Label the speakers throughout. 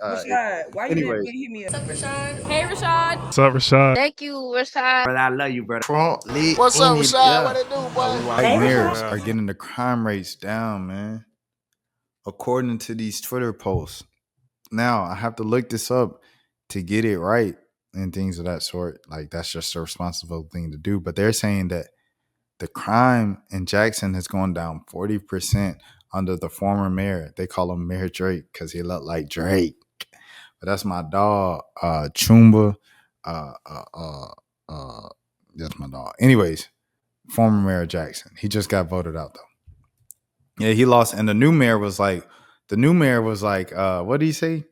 Speaker 1: Rashad, why you didn't
Speaker 2: Anyways,
Speaker 1: hit me up?
Speaker 3: What's up, Rashad? Hey, Rashad.
Speaker 4: What's up, Rashad?
Speaker 5: Thank you, Rashad.
Speaker 2: brother, I love you, brother. Trump lit
Speaker 6: What's up,
Speaker 2: in it,
Speaker 6: Rashad? What
Speaker 2: yeah.
Speaker 6: it do, boy?
Speaker 2: White
Speaker 1: Hey,
Speaker 2: mayors
Speaker 1: Rashad.
Speaker 2: are getting the crime rates down, man. According to these Twitter posts. Now I have to look this up to get it right and things of that sort. Like that's just a responsible thing to do. But they're saying that the crime in Jackson has gone down 40% under the former mayor. They call him Mayor Drake because he looked like Drake. But that's my dog, Chumba. Uh, uh, uh, that's my dog. Anyways, former Mayor Jackson. He just got voted out though. Yeah, he lost, and the new mayor was like, what did he say?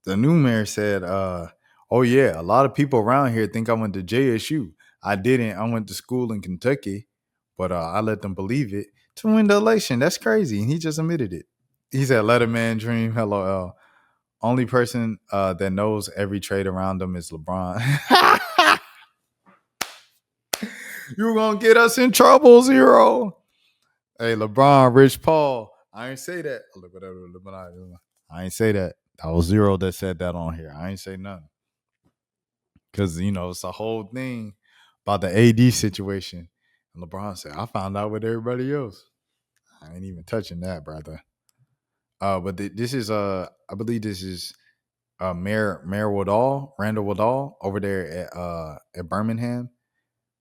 Speaker 2: The new mayor said, oh yeah, a lot of people around here think I went to JSU. I didn't. I went to school in Kentucky, but I let them believe it to win the election. That's crazy. And he just admitted it. He said, let a man dream. LOL. Only person that knows every trade around him is LeBron. You gonna get us in trouble, Zero. Hey, LeBron, Rich Paul. I ain't say that. I ain't say that. That was Zero that said that on here. I ain't say nothing. Because, it's a whole thing about the AD situation. And LeBron said, I found out with everybody else. I ain't even touching that, brother. But this is, I believe this is Mayor Woodall, Randall Woodall, over there at Birmingham.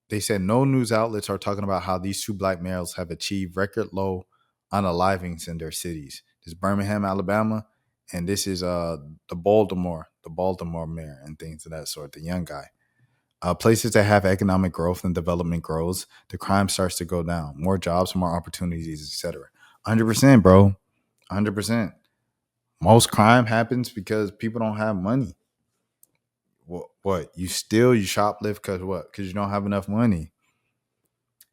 Speaker 2: They said no news outlets are talking about how these two black males have achieved record low unalivings in their cities. This is Birmingham, Alabama, and this is the Baltimore mayor and things of that sort, the young guy. Places that have economic growth and development grows, the crime starts to go down. More jobs, more opportunities, etc. 100%, bro. 100%. Most crime happens because people don't have money. What? You steal, you shoplift because what? Because you don't have enough money.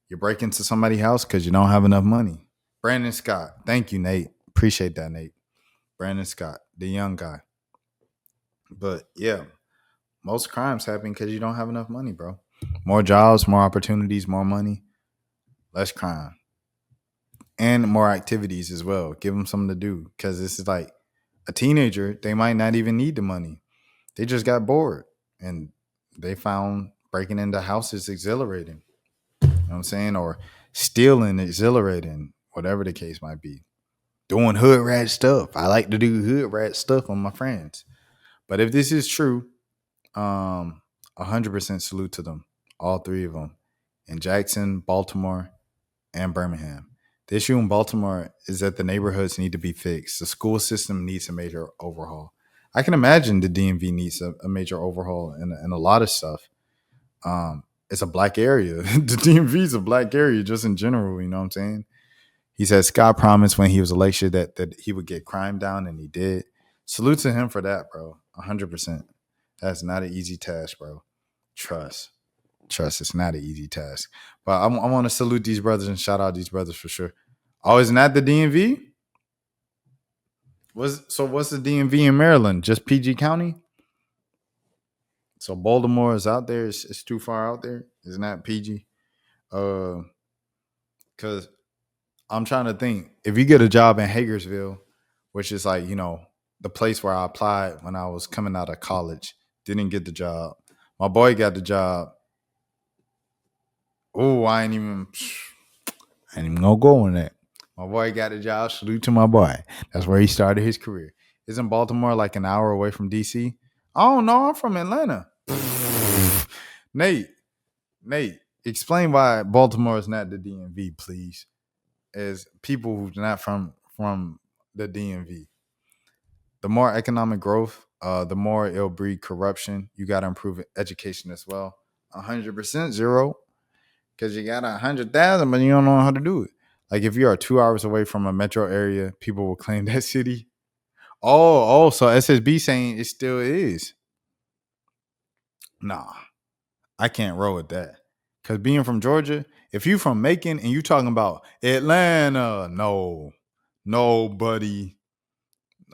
Speaker 2: You break into somebody's house because you don't have enough money. Brandon Scott. Thank you, Nate. Appreciate that, Nate. Brandon Scott, the young guy. But yeah, most crimes happen because you don't have enough money, bro. More jobs, more opportunities, more money, less crime. And more activities as well. Give them something to do. Because this is like a teenager, they might not even need the money. They just got bored. And they found breaking into houses exhilarating. You know what I'm saying? Or stealing exhilarating, whatever the case might be. Doing hood rat stuff. I like to do hood rat stuff on my friends. But if this is true, 100% salute to them, all three of them, in Jackson, Baltimore, and Birmingham. The issue in Baltimore is that the neighborhoods need to be fixed. The school system needs a major overhaul. I can imagine the DMV needs a major overhaul and a lot of stuff. It's a black area. The DMV is a black area just in general, you know what I'm saying? He said Scott promised when he was elected that he would get crime down, and he did. Salute to him for that, bro. 100%. That's not an easy task, bro. Trust, it's not an easy task. But I want to salute these brothers and shout out these brothers for sure. Oh, isn't that the DMV? What's the DMV in Maryland? Just PG County? So Baltimore is out there. It's too far out there. Isn't that PG? Because I'm trying to think. If you get a job in Hagersville, which is like, the place where I applied when I was coming out of college, didn't get the job. My boy got the job. Oh, I ain't even gonna go on that. My boy got a job. Salute to my boy. That's where he started his career. Isn't Baltimore like an hour away from DC? Oh no, I'm from Atlanta. Nate, explain why Baltimore is not the DMV, please. As people who's not from the DMV. The more economic growth, the more it'll breed corruption. You got to improve education as well. 100% Zero. Because you got 100,000, but you don't know how to do it. Like if you are 2 hours away from a metro area, people will claim that city. So SSB saying it still is. Nah, I can't roll with that. Because being from Georgia, if you from Macon and you talking about Atlanta, no, buddy.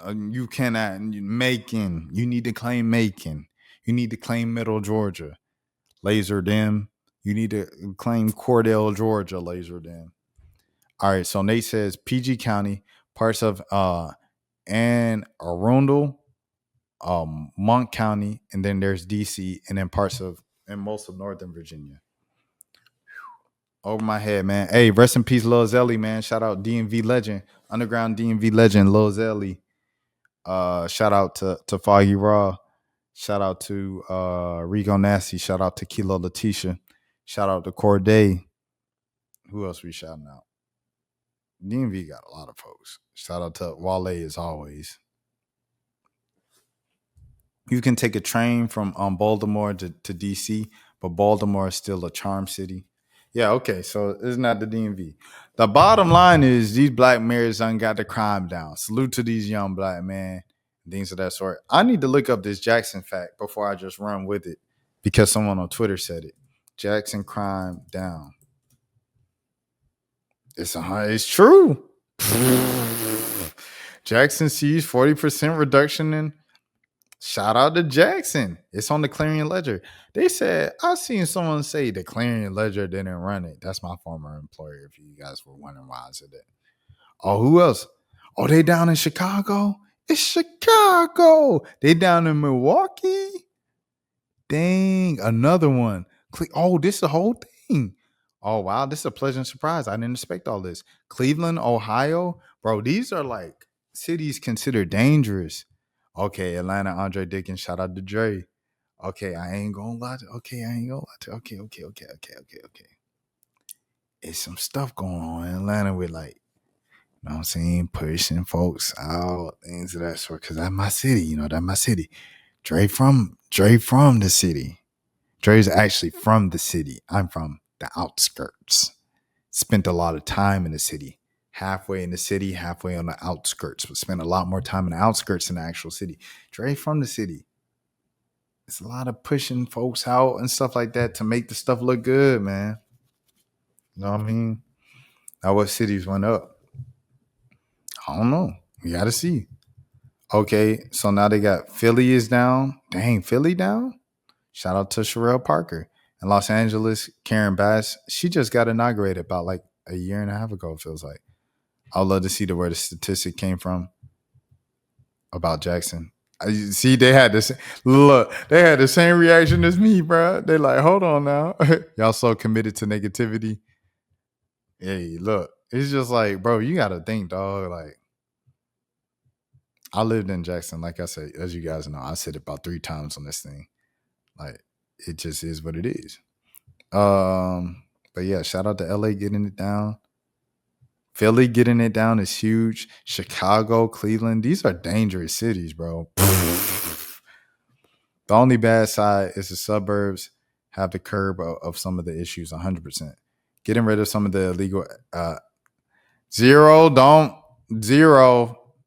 Speaker 2: You cannot. Macon, you need to claim Macon. You need to claim Middle Georgia. Laser Dim. You need to claim Cordell, Georgia, Laser Dim. All right, so Nate says PG County, parts of Anne Arundel, Monk County, and then there's DC, and then and most of Northern Virginia. Over my head, man. Hey, rest in peace, Lil Zelly, man. Shout out DMV legend, underground DMV legend, Lil Zelly. Shout out to Foggy Raw. Shout out to Rigo Nasty. Shout out to Kilo Letitia. Shout out to Corday. Who else we shouting out? DMV got a lot of folks. Shout out to Wale as always. You can take a train from Baltimore to DC, but Baltimore is still a charm city. Yeah, okay, so it's not the DMV. The bottom line is these black mayors done got the crime down. Salute to these young black men, things of that sort. I need to look up this Jackson fact before I just run with it because someone on Twitter said it. Jackson crime down. It's true. Jackson sees 40% reduction in. Shout out to Jackson. It's on the Clarion Ledger. They said, I seen someone say the Clarion Ledger didn't run it. That's my former employer, if you guys were wondering why I said that. Oh, who else? Oh, they down in Chicago? It's Chicago. They down in Milwaukee? Dang, another one. Oh, this is the whole thing. Oh, wow. This is a pleasant surprise. I didn't expect all this. Cleveland, Ohio. Bro, these are like cities considered dangerous. Okay, Atlanta, Andre Dickens. Shout out to Dre. Okay, I ain't gonna lie to. Okay, I ain't gonna lie to. Okay. It's some stuff going on in Atlanta with like, you know what I'm saying, pushing folks out, things of that sort. Cause that's my city, that's my city. Dre from the city. Dre's actually from the city. I'm from the outskirts. Spent a lot of time in the city. Halfway in the city, halfway on the outskirts, but spent a lot more time in the outskirts than the actual city. Dre from the city. It's a lot of pushing folks out and stuff like that to make the stuff look good, man. You know what I mean? Now what cities went up? I don't know. We gotta see. Okay, so now they got Philly is down. Dang, Philly down? Shout out to Sherelle Parker. In Los Angeles, Karen Bass, she just got inaugurated about like a year and a half ago, it feels like. I'd love to see where the statistic came from about Jackson. See, they had this look. They had the same reaction as me, bro. They like, hold on now, y'all so committed to negativity. Hey, look, it's just like, bro, you gotta think, dog. Like, I lived in Jackson, like I said, as you guys know, I said it about 3 times on this thing. Like, it just is what it is. But yeah, shout out to LA getting it down. Philly getting it down is huge. Chicago, Cleveland, these are dangerous cities, bro. The only bad side is the suburbs have the curb of some of the issues 100%. Getting rid of some of the illegal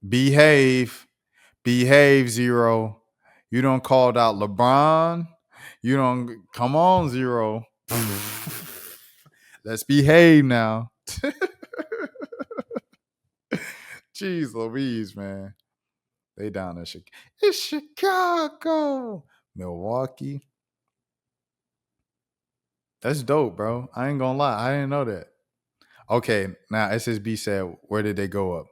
Speaker 2: behave zero. You don't called out LeBron. You don't come on zero. Let's behave now. Jeez Louise, man. They down in Chicago. It's Chicago. Milwaukee. That's dope, bro. I ain't gonna lie. I didn't know that. Okay, now SSB said, where did they go up?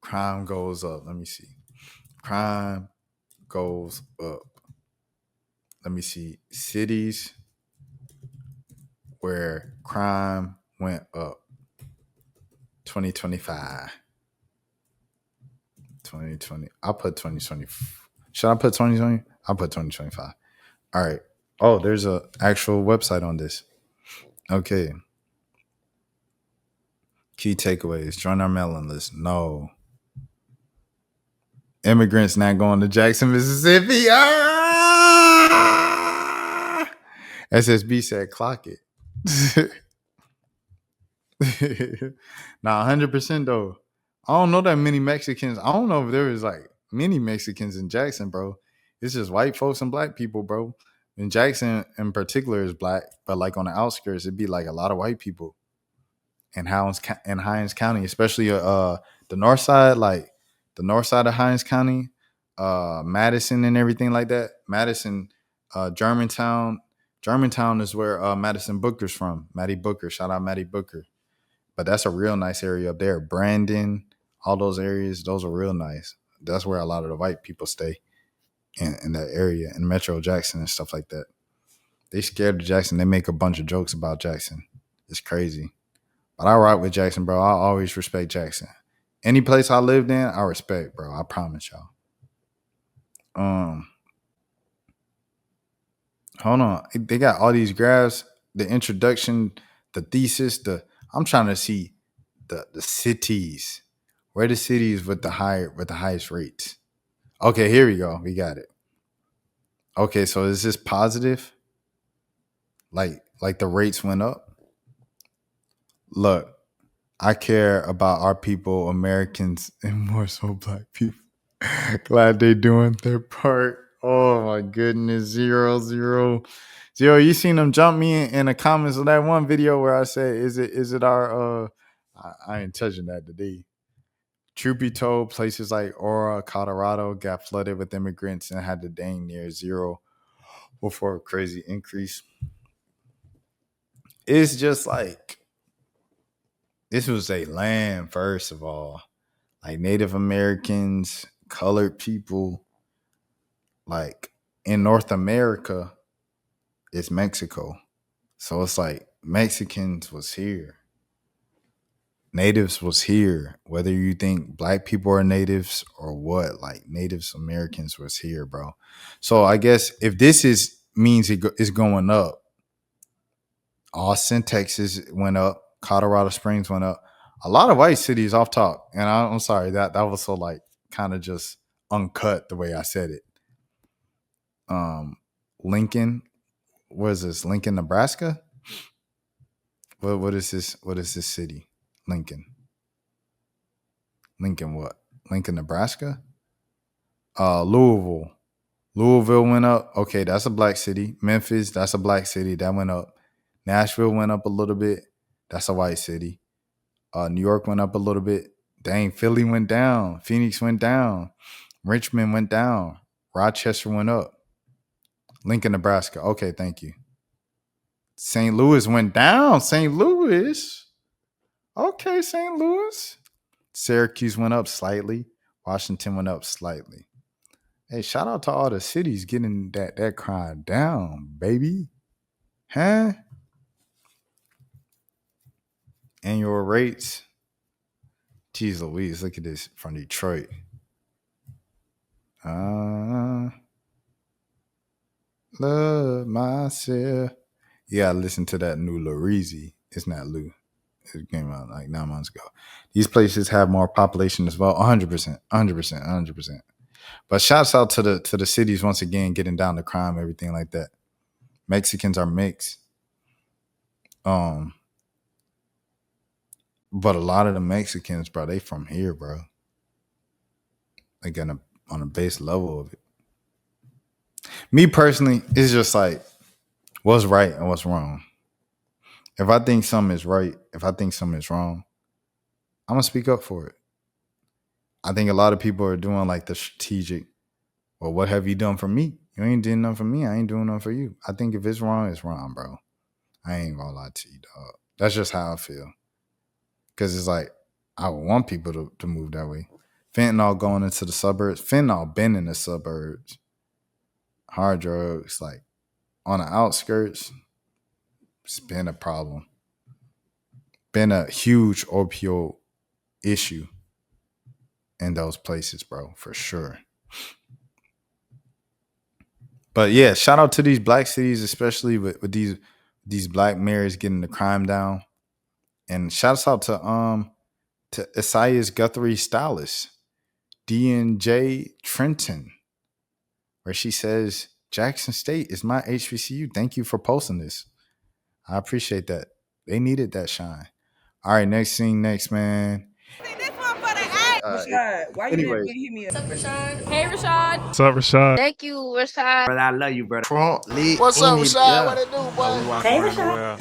Speaker 2: Crime goes up. Let me see. Crime goes up. Let me see. Cities where crime went up. 2025. 2020. I'll put 2020. Should I put 2020? I'll put 2025. All right. Oh, there's an actual website on this. Okay. Key takeaways. Join our mailing list. No. Immigrants not going to Jackson, Mississippi. Ah! SSB said clock it. Nah, 100% though. I don't know that many Mexicans. I don't know if there is like many Mexicans in Jackson, bro. It's just white folks and black people, bro. And Jackson in particular is black, but like on the outskirts, it'd be like a lot of white people in Hinds County, especially the north side, like the north side of Hinds County, Madison and everything like that. Madison, Germantown. Germantown is where Madison Booker's from. Maddie Booker. Shout out Maddie Booker. But that's a real nice area up there. Brandon, all those areas, those are real nice. That's where a lot of the white people stay. in that area, in Metro Jackson and stuff like that. They scared of Jackson. They make a bunch of jokes about Jackson. It's crazy. But I rock with Jackson, bro. I always respect Jackson. Any place I lived in, I respect, bro. I promise y'all. Hold on. They got all these graphs, the introduction, the thesis, I'm trying to see the cities. Where the cities with the highest rates. Okay, here we go. We got it. Okay, so is this positive? Like the rates went up? Look, I care about our people, Americans, and more so black people. Glad they doing their part. Oh my goodness. 0, 0. You seen them jump me in the comments of that one video where I said, is it our I ain't touching that today. Truth be told, places like Aura, Colorado got flooded with immigrants and had to dang near 0 before a crazy increase. It's just like, this was a land, first of all. Like Native Americans, colored people. Like in North America, it's Mexico. So it's like Mexicans was here. Natives was here. Whether you think black people are natives or what, like Natives Americans was here, bro. So I guess if this means it's going up, Austin, Texas went up. Colorado Springs went up. A lot of white cities off top. And I'm sorry, that was so like kind of just uncut the way I said it. Lincoln, what is this? Lincoln, Nebraska? What is this? What is this city? Lincoln. Lincoln what? Lincoln, Nebraska? Louisville. Louisville went up. Okay, that's a black city. Memphis, that's a black city. That went up. Nashville went up a little bit. That's a white city. New York went up a little bit. Dang, Philly went down. Phoenix went down. Richmond went down. Rochester went up. Lincoln, Nebraska. Okay, thank you. St. Louis went down. St. Louis. Okay, St. Louis. Syracuse went up slightly. Washington went up slightly. Hey, shout out to all the cities getting that crime down, baby. Huh? Annual rates. Jeez Louise, look at this from Detroit. Love myself. You gotta listen to that new Larizi. It's not Lou. It came out like 9 months ago. These places have more population as well. 100%, 100%, 100%. But shouts out to the cities once again getting down to crime, everything like that. Mexicans are mixed. But a lot of the Mexicans, bro, they from here, bro. Like on a base level of it. Me personally, it's just like what's right and what's wrong. If I think something is right, if I think something is wrong, I'm gonna speak up for it. I think a lot of people are doing like the strategic, well, what have you done for me? You ain't doing nothing for me. I ain't doing nothing for you. I think if it's wrong, bro. I ain't gonna lie to you, dog. That's just how I feel. Because it's like, I would want people to move that way. Fentanyl going into the suburbs. Fentanyl been in the suburbs. Hard drugs, like on the outskirts, it's been a problem. Been a huge opioid issue in those places, bro, for sure. But yeah, shout out to these black cities, especially with these black mayors getting the crime down. And shouts out to Isaias Guthrie Stylist, D&J Trenton, where she says, Jackson State is my HBCU. Thank you for posting this. I appreciate that. They needed that shine. All right, next thing, man.
Speaker 1: Rashad, why you didn't hit me up?
Speaker 3: What's up, Rashad? Hey, Rashad.
Speaker 4: What's up, Rashad?
Speaker 5: Thank you, Rashad.
Speaker 1: Brother, I love you, brother.
Speaker 6: What's up, Rashad? What it do, boy?
Speaker 1: Hey, Rashad.